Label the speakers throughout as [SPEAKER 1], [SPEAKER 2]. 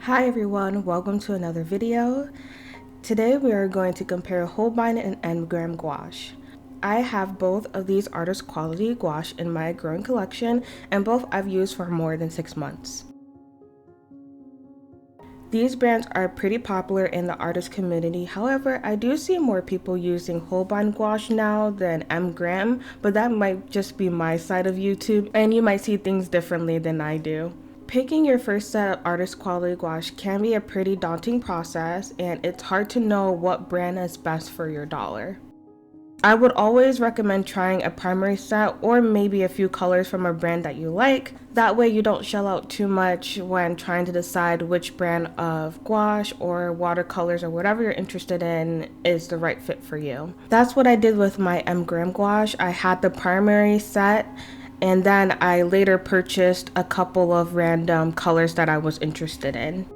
[SPEAKER 1] Hi everyone, welcome to another video. Today we are going to compare Holbein and Engram gouache. I have both of these artist quality gouache in my growing collection, and both I've used for more than 6 months. These brands are pretty popular in the artist community. However, I do see more people using Holbein gouache now than Engram, but that might just be my side of YouTube, and you might see things differently than I do. Picking your first set of artist quality gouache can be a pretty daunting process, and it's hard to know what brand is best for your dollar. I would always recommend trying a primary set or maybe a few colors from a brand that you like. That way you don't shell out too much when trying to decide which brand of gouache or watercolors or whatever you're interested in is the right fit for you. That's what I did with my Engram gouache. I had the primary set, and then I later purchased a couple of random colors that I was interested in.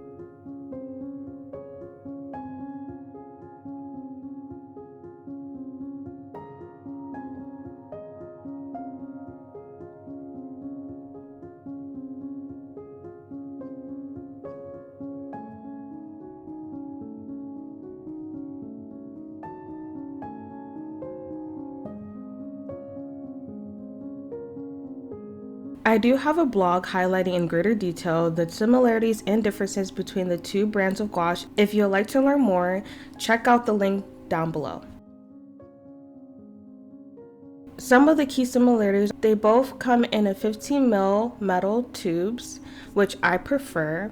[SPEAKER 1] I do have a blog highlighting in greater detail the similarities and differences between the two brands of gouache. If you'd like to learn more, check out the link down below. Some of the key similarities, they both come in a 15 ml metal tubes, which I prefer.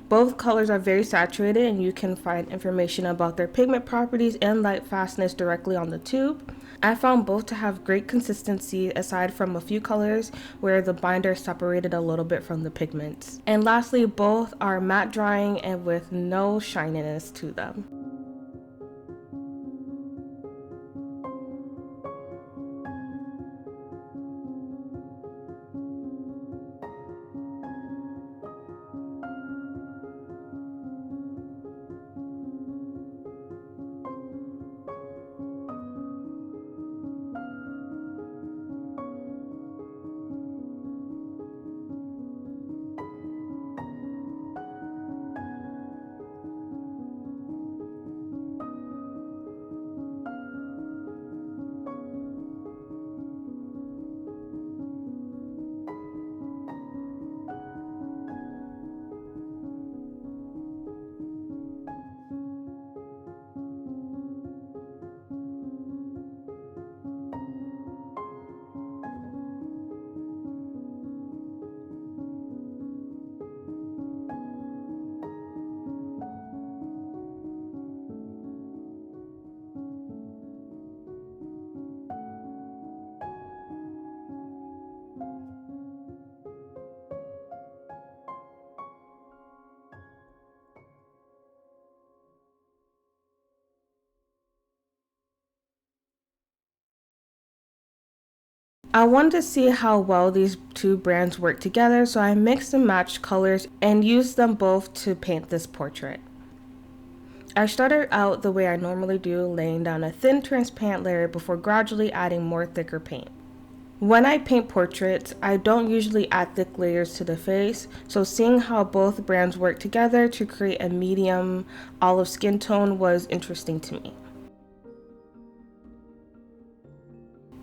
[SPEAKER 1] Both colors are very saturated, and you can find information about their pigment properties and light fastness directly on the tube. I found both to have great consistency aside from a few colors where the binder separated a little bit from the pigments. And lastly, both are matte drying and with no shininess to them. I wanted to see how well these two brands work together, so I mixed and matched colors and used them both to paint this portrait. I started out the way I normally do, laying down a thin transparent layer before gradually adding more thicker paint. When I paint portraits, I don't usually add thick layers to the face, so seeing how both brands work together to create a medium olive skin tone was interesting to me.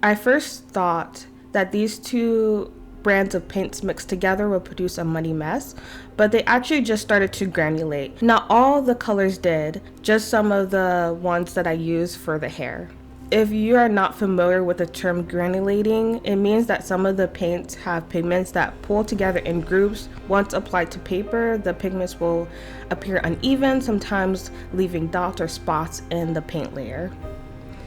[SPEAKER 1] I first thought that these two brands of paints mixed together would produce a muddy mess, but they actually just started to granulate. Not all the colors did, just some of the ones that I used for the hair. If you are not familiar with the term granulating, it means that some of the paints have pigments that pull together in groups. Once applied to paper, the pigments will appear uneven, sometimes leaving dots or spots in the paint layer.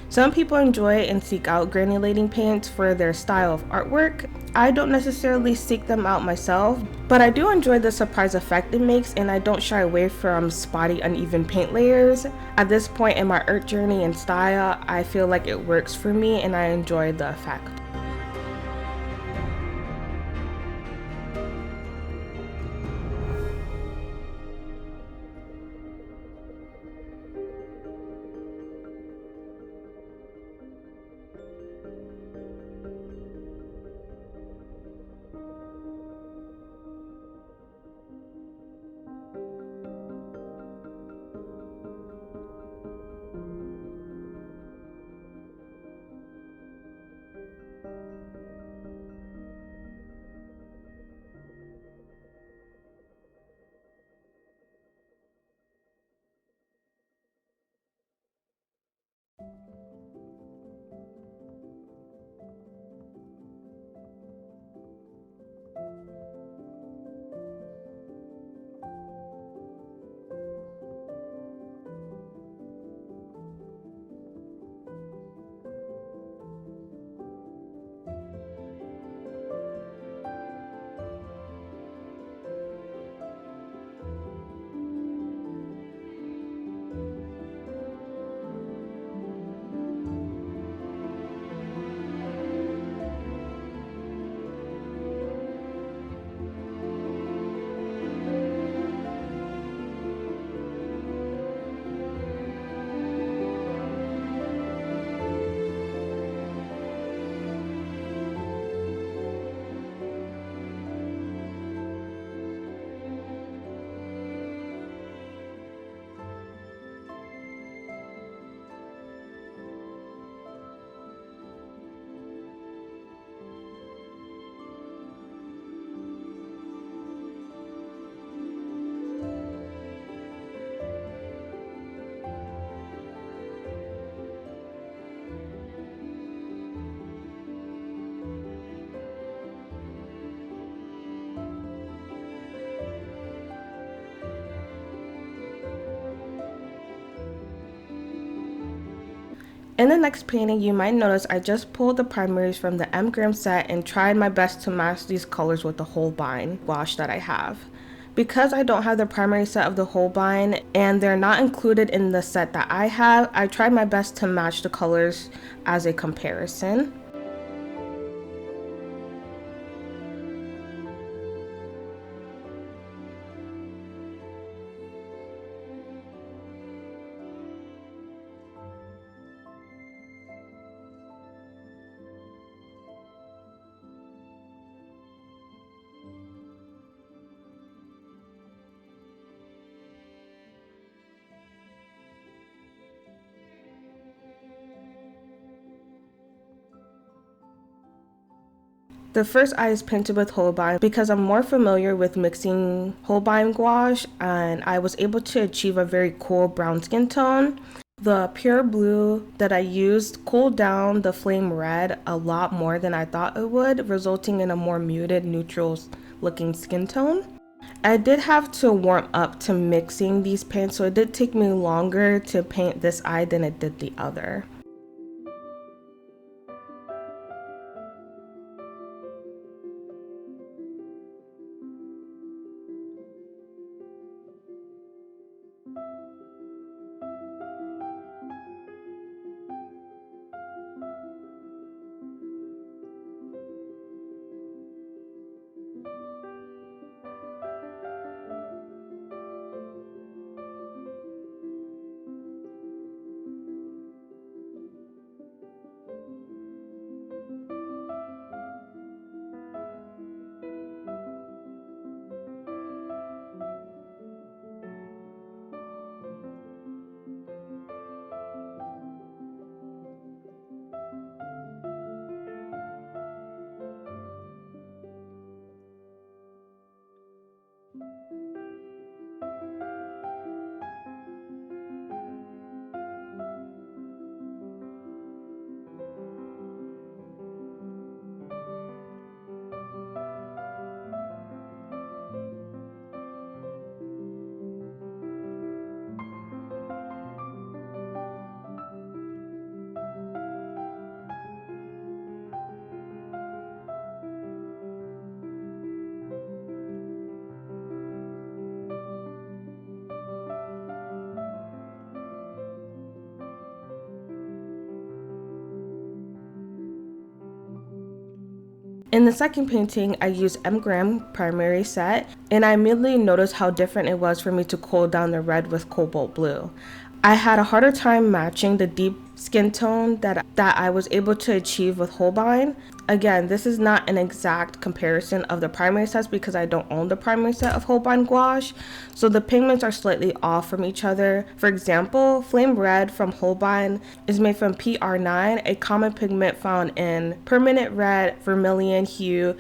[SPEAKER 1] Some people enjoy and seek out granulating paints for their style of artwork. I don't necessarily seek them out myself, but I do enjoy the surprise effect it makes, and I don't shy away from spotty, uneven paint layers. At this point in my art journey and style, I feel like it works for me and I enjoy the effect. In the next painting, you might notice I just pulled the primaries from the M-gram set and tried my best to match these colors with the Holbein gouache that I have. Because I don't have the primary set of the Holbein and they're not included in the set that I have, I tried my best to match the colors as a comparison. The first eye is painted with Holbein because I'm more familiar with mixing Holbein gouache and I was able to achieve a very cool brown skin tone. The pure blue that I used cooled down the flame red a lot more than I thought it would, resulting in a more muted neutral looking skin tone. I did have to warm up to mixing these paints, so it did take me longer to paint this eye than it did the other. In the second painting, I used M-gram primary set, and I immediately noticed how different it was for me to cool down the red with cobalt blue. I had a harder time matching the deep skin tone that I was able to achieve with Holbein. Again, this is not an exact comparison of the primary sets because I don't own the primary set of Holbein gouache, so the pigments are slightly off from each other. For example, Flame Red from Holbein is made from PR9, a common pigment found in permanent red, vermilion hue,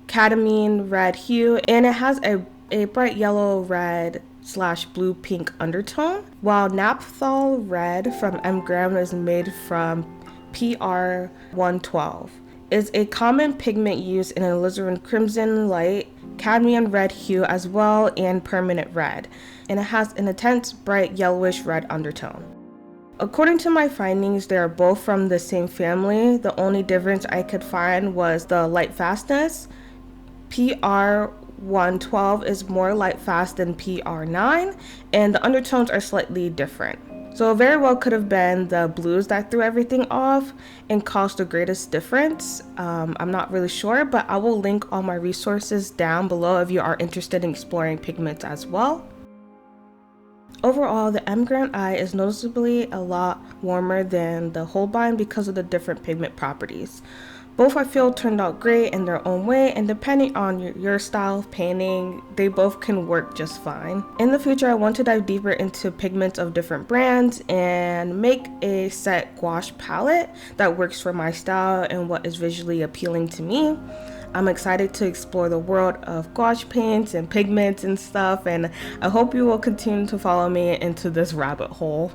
[SPEAKER 1] cadmium red hue, and it has a bright yellow red / blue pink undertone, while Naphthol Red from M-gram is made from PR112. Is a common pigment used in alizarin crimson light, cadmium red hue as well, and permanent red, and it has an intense bright yellowish red undertone. According to my findings, they are both from the same family. The only difference I could find was the light fastness. PR112 is more light fast than PR9, and the undertones are slightly different. So it very well could have been the blues that threw everything off and caused the greatest difference. I'm not really sure, but I will link all my resources down below if you are interested in exploring pigments as well. Overall, the M-gram eye is noticeably a lot warmer than the Holbein because of the different pigment properties. Both I feel turned out great in their own way, and depending on your style of painting, they both can work just fine. In the future, I want to dive deeper into pigments of different brands and make a set gouache palette that works for my style and what is visually appealing to me. I'm excited to explore the world of gouache paints and pigments and stuff, and I hope you will continue to follow me into this rabbit hole.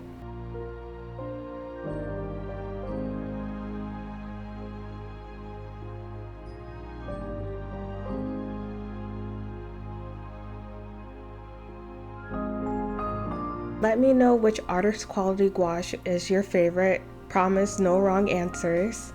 [SPEAKER 1] Let me know which artist quality gouache is your favorite. promise no wrong answers.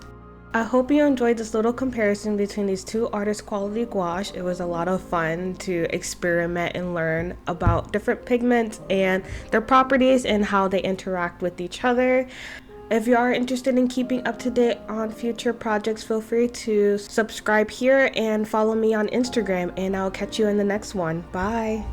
[SPEAKER 1] I hope you enjoyed this little comparison between these two artist quality gouache. It was a lot of fun to experiment and learn about different pigments and their properties and how they interact with each other. If you are interested in keeping up to date on future projects, feel free to subscribe here and follow me on Instagram, and I'll catch you in the next one. Bye!